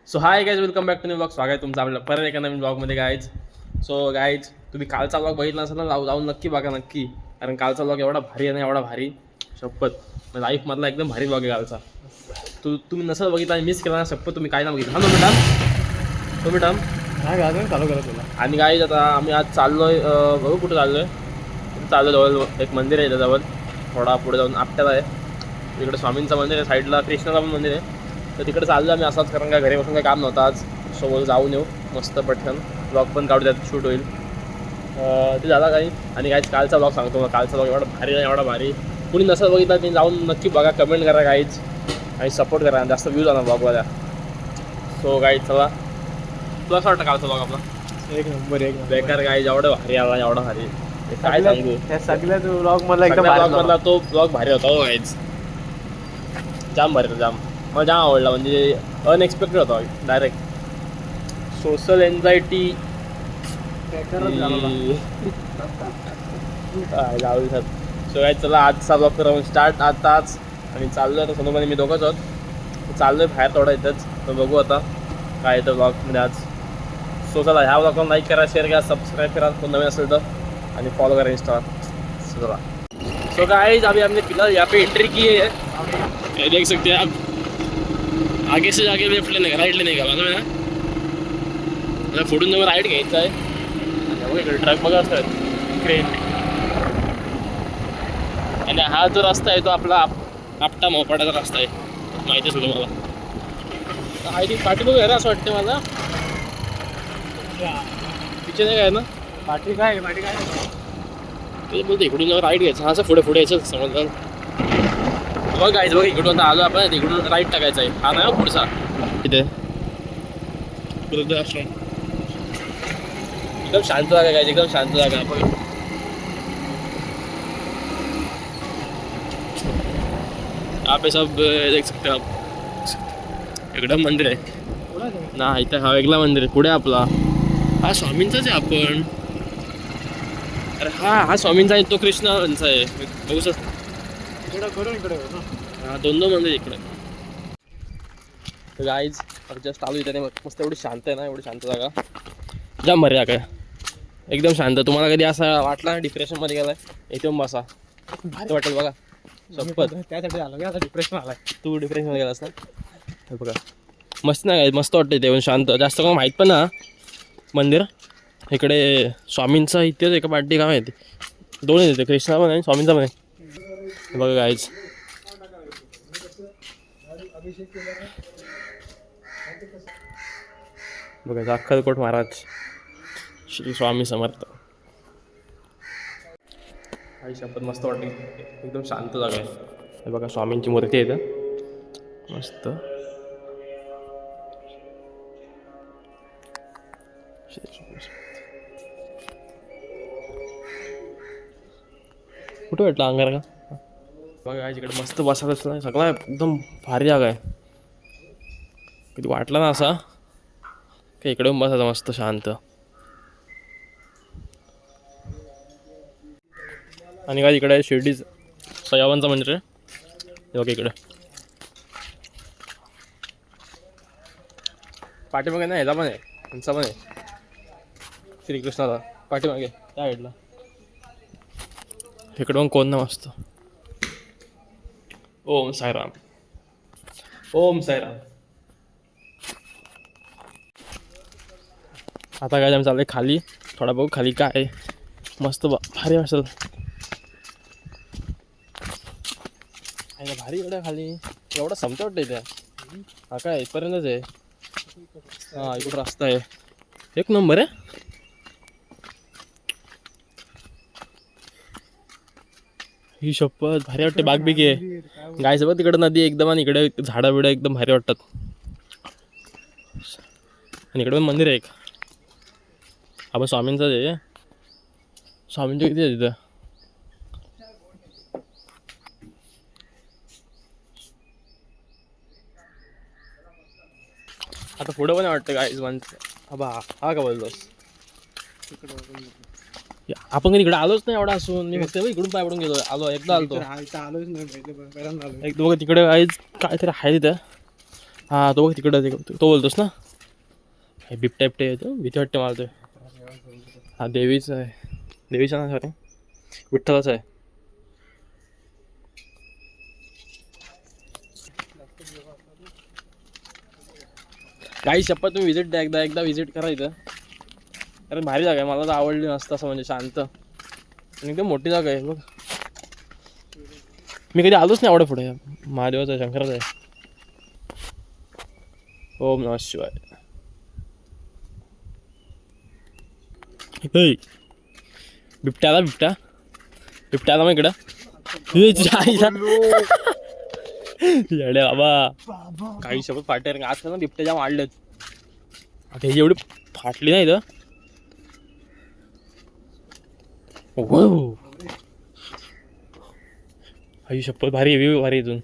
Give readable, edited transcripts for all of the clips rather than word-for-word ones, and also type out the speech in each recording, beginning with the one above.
So hi guys, welcome back to new blog. स्वागत आहे तुमचं आपल्या परत एका नवीन ब्लॉगमध्ये गाईज. सो गाईज, तुम्ही कालचा ब्लॉग बघितला असेल ना, जाऊन नक्की बघा नक्की. कारण कालचा ब्लॉग एवढा भारी आहे ना, एवढा भारी शपथ लाईफमधला एकदम भारी ब्लॉग आहे कालचा. तुम्ही नसेल बघितला आणि मिस केला ना शपथ, तुम्ही काय ना बघितलं. हा तुम्ही टाम नाही गाजून चालू करत तुला. आणि गाईज आता आम्ही आज चाललोय, बघू कुठं चाललो जवळ एक मंदिर आहे त्याच्यावर, थोडा पुढे जाऊन आपट्याला आहे. तिकडे स्वामींचं मंदिर आहे, साईडला कृष्णाचं पण मंदिर आहे. तर तिकडे चाललो आम्ही असाच, कारण काय घरी बसून काही काम नव्हतं आज. सोबत जाऊन येऊ मस्त पटकन, ब्लॉग पण काढू त्यात, शूट होईल. ते झाला काही. आणि काहीच कालचा ब्लॉग सांगतो मग, कालचा ब्लॉग एवढा भारी आहे, एवढा भारी. कुणी नसेल बघितला ते जाऊन नक्की बघा, कमेंट करा काहीच आणि सपोर्ट करा, जास्त व्ह्यूज आणा ब्लॉगवाल्या. सो गाईज चला, तुला असं वाटतं कालचा ब्लॉग आपला एक नंबर बेकार गाईज, एवढं भारी आला, एवढा भारी काय सांगू. त्या सगळ्याच ब्लॉग मधला एकदम ब्लॉग मधला तो ब्लॉग भारी होता हो गाईज, जाम भारी होता, जाम मला जाम आवडला. म्हणजे अनएक्सपेक्टेड होता डायरेक्ट. सोशल एन्झायटी जाऊ सर. सो काय चला, आजचा ब्लॉग करून स्टार्ट आताच. आणि चाललो आहे आता सोनोबाने मी दोघंच आहोत, चाललो आहे बाहेर थोडा इथंच. तर बघू आता काय येतं ब्लॉगमध्ये आज. सो चला, ह्या ब्लॉगला लाईक करा, शेअर करा, सबस्क्राइब करा कोण नवीन असेल तर, आणि फॉलो करा इंस्टा. चला. सो गाइस, अभी हमने फिलहाल यहाँ पे एंट्री की है, ये देख सकते हैं आप. आगे से जाके लेफ्ट लेने का, राइट लेने का, मालूम है ना. मला फोडून जवळ राईट घ्यायचा आहे. इकडे ट्रक बघा असतात, क्रेन. आणि हा जो रस्ता आहे तो आपला आपटा मोपाड्याचा रस्ता आहे, माहिती आहे सुद्धा मला. आय थिंक पाठी बघू आहे ना, असं वाटतं मला. पिक्चर नाही काय ना, पाठी काय पाठी काय ते बोलते इकडून जवळ राईट घ्यायचं. हा असं पुढे पुढे यायचं समजलं. बघ गाईज, बघ इकडून आता आलो आपण, इकडून राईट टाकायचा आहे. हा नाही पुढचा इथे वृद्धाश्रम. एकदम शांत जागा आहे, एकदम शांत जागा. आपण आप सब देख सकते हो आप, एकदम मंदिर आहे ना इथं. हा वेगळा मंदिर आहे पुढे आपला, हा स्वामींचाच आहे. आपण अरे हा स्वामींचा आहे, तो कृष्णांचा आहे. बघू सर, इकडे हा दोन मंदिर इकडे. तर गाईज जस्ट आलो इथे, मस्त एवढी शांत आहे ना, एवढी शांत जागा, जाम भारी जागा आहे, एकदम शांत. तुम्हाला कधी असं वाटला ना डिप्रेशनमध्ये गेलाय, इथे बसा, भारी वाटेल बघा शपथ. त्यासाठी आलो मी, आता डिप्रेशन आलाय. तू डिप्रेशनमध्ये गेलास ना, हे बघा मस्त नाही, मस्त वाटतं इथे शांत. जास्त कोण माहीत पण ना मंदिर इकडे स्वामींचा इथेच एका पार्टी काम आहे, ते दोन येते, कृष्णा पण आहे स्वामींचा पण आहे. बघा गाईज, बघा अक्कलकोट महाराज श्री स्वामी समर्थ. काही शपथ मस्त वाटते, एकदम शांत जागा आहे. हे बघा स्वामींची मूर्ती आहे इथं मस्त. कुठं भेटला अंगार का. बघा इकडे मस्त बसायला सगळा एकदम भारी जागा आहे. कधी वाटलं ना असा की इकडे बसायचं मस्त शांत. आणि काय इकडे शिर्डी साईबाबांचं मंदिर आहे, हे बघा इकडे पाठीमागे ना, ह्याचा पण आहे, त्यांचा पण आहे श्रीकृष्णाचा पाठीमागे त्या साईडला. इकडे पण कोण ना मस्त. ओम साईराम, ओम साईराम. आता काय आम्ही चाललंय खाली, थोडा बघू खाली काय आहे. मस्त भारी असेल, भारी इकडे खाली एवढं समजा वाटतं इथे. हा काय इथपर्यंतच आहे, हा इकडं रस्ता आहे, एक नंबर आहे. ही शपथ भारी वाटते, बागबिगी आहे गाय सोबत. तिकडे नदी एकदम, आणि इकडे झाडं बिडं एकदम भारी वाटतात. आणि इकडे पण मंदिर आहे एक, आपण स्वामींचाच आहे. स्वामींचं किती आहे तिथं. आता पुढं पण वाटतं गाईज म्हणते बा, हा का बोलतोस. आपण कधी इकडे आलोच नाही एवढा असून. मी फक्त इकडून पाय पडून गेलो, आलो एकदा आलो आलोच नाही, एक दोघं तिकडे काहीच काहीतरी आहे तिथं. हा तो बघ तिकडं तो बोलतोस ना. बिबट्या बिबटे येतो भीती वाटते मला ते. हा देवीचा आहे. देवीचा ना सॉरी विठ्ठलाचा आहे. काही शपथ तुम्ही विजिट द्या एकदा विजिट करायचं. अरे भारी जागा आहे मला तर आवडली नसतं असं म्हणजे शांत आणि एकदम मोठी जागा आहे बघ. मी कधी आलोच नाही एवढं पुढे. महादेवाचं आहे शंकराचं आहे. ओम नमः शिवाय. बिबट्या आला मग इकडं. येडे बाबा काही शब्द फाटे आज ना बिबट्या ज्या वाढलेत आता हे एवढी फाटली नाही तर आई शपथ भारी व्ह्यू भारी इथून.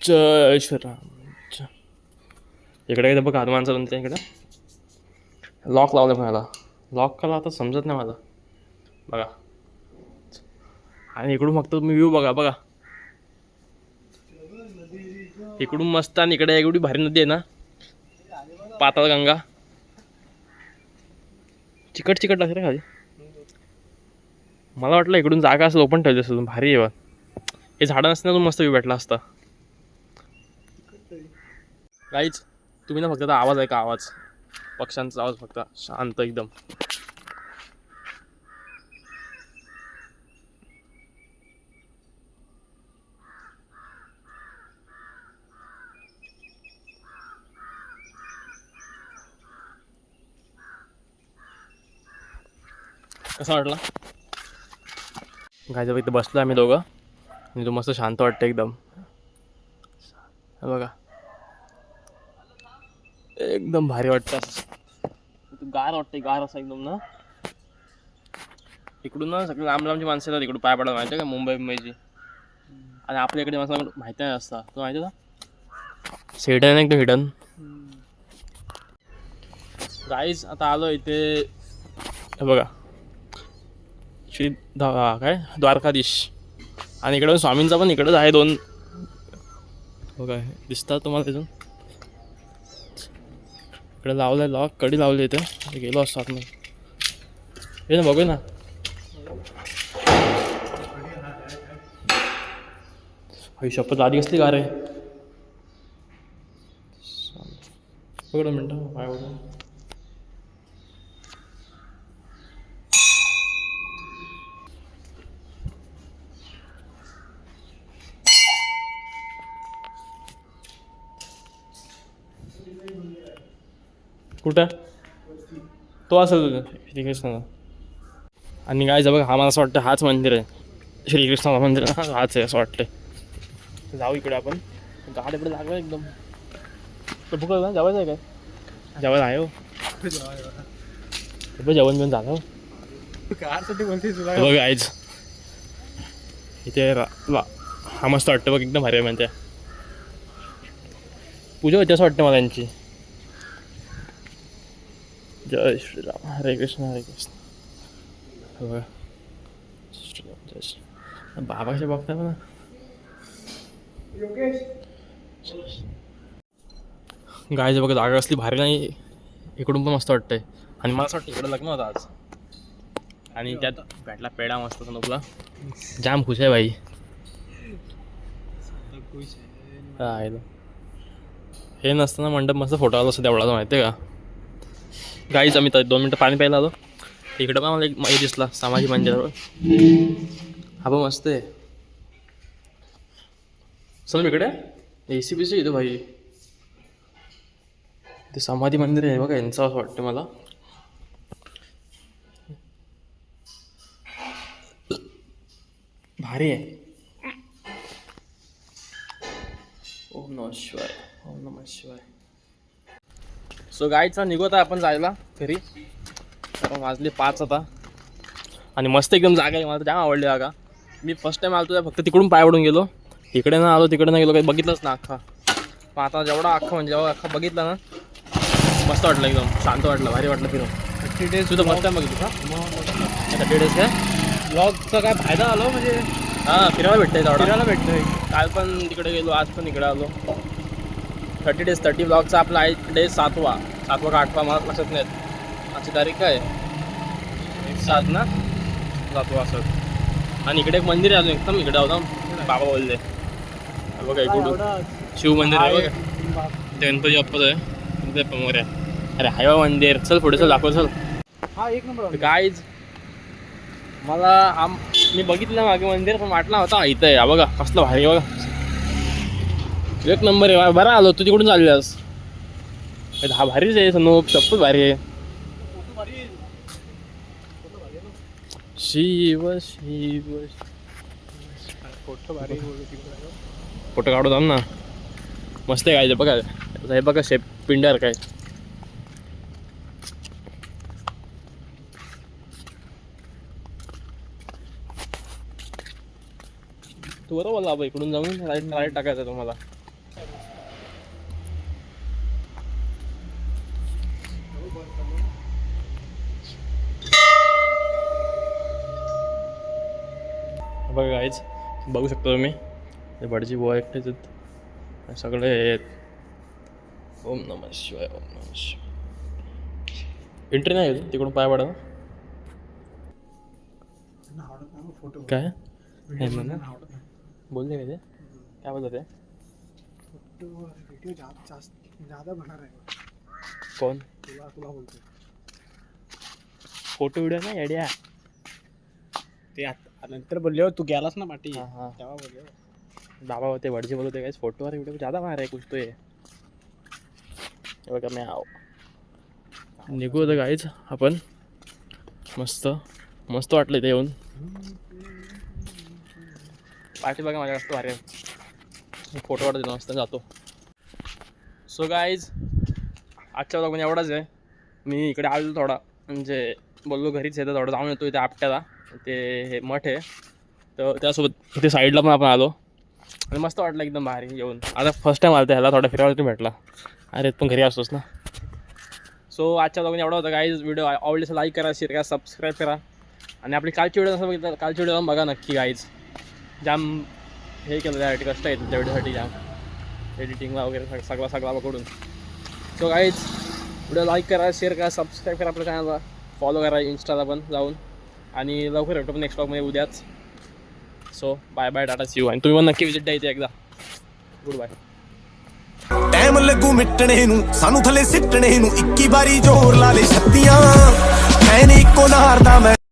जय श्रीराम. इकडे बघ हनुमानचं तुमच्या इकडे लॉक लावलं मला. लॉक कला आता समजत नाही मला बघा. आणि इकडून फक्त तुम्ही व्ह्यू बघा इकडून मस्त. आणि इकडे एवढी भारी नदी आहे ना पाताळगंगा. चिकट लागते रे खाली. मला वाटलं इकडून जागा असं ओपन ठेवली असेल भारी आहे. हे झाडं नसताना मस्त व्ह्यू भेटला असता. काहीच तुम्ही ना फक्त आवाज आहे का आवाज पक्ष्यांचा आवाज फक्त शांत एकदम. कसा वाटला गायचं इथं बसलो आम्ही दोघं आणि तो मस्त शांत वाटतं एकदम. बघा एकदम भारी वाटतं. गार वाटतं गार असं एकदम ना. इकडून ना सगळे लांबची माणसं येतात इकडून पाय पडायला माहिती आहे का मुंबईची. आणि आपल्या इकडे माणसाला माहिती नाही असता तो माहिती आहे का सेडन एकदम हिडन. गाईज आता आलो इथे हे बघा श्री काय द्वारकाधीश. आणि इकडं स्वामींचा पण इकडंच आहे 2 बघा दिसतात तुम्हाला तिथून. इकडे लावलं आहे लॉक कडी लावली इथे गेलो असतो आत नाही हे ना बघू ना. शपथ आधी कसली कार आहे बघ मिनटं काय बघू. कुठं तो असेल तुझं श्रीकृष्णाचा. आणि काय बघा हा मला असं वाटतं हाच मंदिर आहे श्रीकृष्णाचं मंदिर हाच आहे असं वाटतंय. जाऊ इकडे आपण गाड इकडे लागलं एकदम. तर भूक लागला जेवायचं आहे काय जेवायला आहे हो जेवण बिवण झालं कारसाठी बोलते तुला बघ आईच इथे हा मस्त वाटतं बघ एकदम भारी म्हणते. पूजा होती असं वाटतं मला यांची. जय श्रीराम हरे कृष्ण बघा श्रीराम जय श्री बाबाच्या बघताय ना. गायचं बघा जागा असली भारी नाही. इकडून पण मस्त वाटतंय. आणि मला असं वाटतं इकडं लग्न होतं आज आणि त्यात भेटला पेढा मस्त नोकला जाम खुश आहे भाई. हा हे नसताना मंडप मस्त फोटो आला असं तेवढाच माहिती आहे का. गाईच आम्ही 2 मिनटं पाणी प्यायला आलो. इकडं पण मला एक हे दिसला समाधी मंदिरावर. हा पण मस्त आहे. चल इकडे AC बीसी येतो भाई. ते समाधी मंदिर आहे बघा यांचं असं वाटतं मला. भारी आहे. ओम नमः शिवाय ओम नमः शिवाय. सो गाईचा निघत आहे आपण जायला घरी. कारण वाजले 5 आता. आणि मस्त एकदम जागा आहे. मला तर जाम आवडली जागा. मी फर्स्ट टाइम आलो फक्त तिकडून पाय पडून गेलो. इकडे ना आलो तिकडे ना गेलो काही बघितलंच ना अख्खा. पण आता जेवढा अख्खा म्हणजे जेव्हा अख्खा बघितला ना मस्त वाटलं एकदम शांत वाटलं भारी वाटलं फिरून. 30 days तुझं फर्स्ट टाइम बघितलं का 30 days काय ब्लॉगचा काय फायदा आलो म्हणजे हां फिरायला भेटतंय तेवढा. फिरायला भेटतोय. काल पण तिकडे गेलो, आज पण इकडे आलो. 30 days 30 ब्लॉगचा आपला आहे डे 7वा का 8वा मला लक्षात नाही. आजची तारीख काय 7 ना, 7वा असं. आणि इकडे एक मंदिर आहे अजून एकदम इकडे होता बाबा बोलले बघा इकडून शिव मंदिर आहे बघा, ते गणपती बाप्पाचं आहे ते समोर आहे. अरे हायवा मंदिर, चल पुढे चल दाखव चल. हा एक नंबर. गाईज मला मी बघितलं मागे मंदिर पण वाटला होता इथं आहे. हा बघा कसलं भारी आहे बघा, एक नंबर आहे. बरं आलो तू तिकडून चालल्यास. हा भारीच आहे सनूप, चप्पल भारी आहे. शिव शिव फोटो भारी. फोटो काढू थांब ना, मस्त आहे. काय बघा हे बघा शेप पिंड्यावर काय. तू बरोबर बोलला बाबा, इकडून जाऊन राईट टाकायचं तुम्हाला. बघा गाईज बघू शकता तुम्ही, हे भटजी बुवा एकटेच आहेत, सगळे आहेत. ओम नमः शिवाय, ओम नमः शिवाय. एंट्री नाही होती तिकडून पाय पडा काय बोलले काय ते, काय बोलत ते वीडियो ज्यादा बना रहे कोण तुला बोलतो फोटो व्हिडिओ नाही आयडिया ते नंतर बोलले तू गेलास ना पाठी हां तेव्हा बोलले बाबा होते भटजी बोलते काय फोटोवर व्हिडिओ ज़्यादा मार आहे कुछ तो ये. हे बघा मी आव निघू होतं काहीच आपण, मस्त मस्त वाटलं इथे येऊन. पाठी बघा माझ्या मस्त भारी आहे, फोटो वाटत मस्त जातो. सो गाईज आजच्या ब्लॉग म्हणजे एवढाच आहे. मी इकडे आलो थोडा, म्हणजे बोललो घरीच येतं थोडं जाऊन येतो इथे आपट्याला, ते हे मठ आहे तर त्यासोबत इथे साईडला पण आपण आलो आणि मस्त वाटलं एकदम भारी येऊन. आता फर्स्ट टाईम आलं ह्याला थोडा फिरायला तुम्ही भेटला. अरे पण घरी असतोच ना. सो आजच्या ब्लॉग एवढा होता गाईज. व्हिडिओ आवडल्यास लाईक करा, शेअर करा, सबस्क्राईब करा. आणि आपली कालची व्हिडिओ नसं बघितलं कालची व्हिडिओ जाऊन बघा नक्की गाईज. जाम हे केलं त्यासाठी कष्ट येतं त्या व्हिडिओसाठी, जाम एडिटिंगला वगैरे सगळा पकडून. सो गाईज व्हिडिओ लाईक करा, शेअर करा, सबस्क्राईब करा आपल्या चॅनलला, फॉलो करा इंस्टाला पण जाऊन. आणि लवकर भेटतो पण नेक्स्ट ब्लॉगमध्ये उद्याच. So bye bye, tata, see you. आणि तुम्ही पण नक्की विजिट द्या इथे एकदा. Good bye. ਟਾਈਮ ਲੱਗੂ ਮਿਟਣੇ ਨੂੰ ਸਾਨੂੰ ਥੱਲੇ ਸਿੱਟਣੇ ਨੂੰ 21 ਵਾਰੀ ਜ਼ੋਰ ਲਾ ਲੈ ਛੱਤੀਆਂ ਐ ਨੀ ਇੱਕੋ ਨਾਰ ਦਾ ਮੈਂ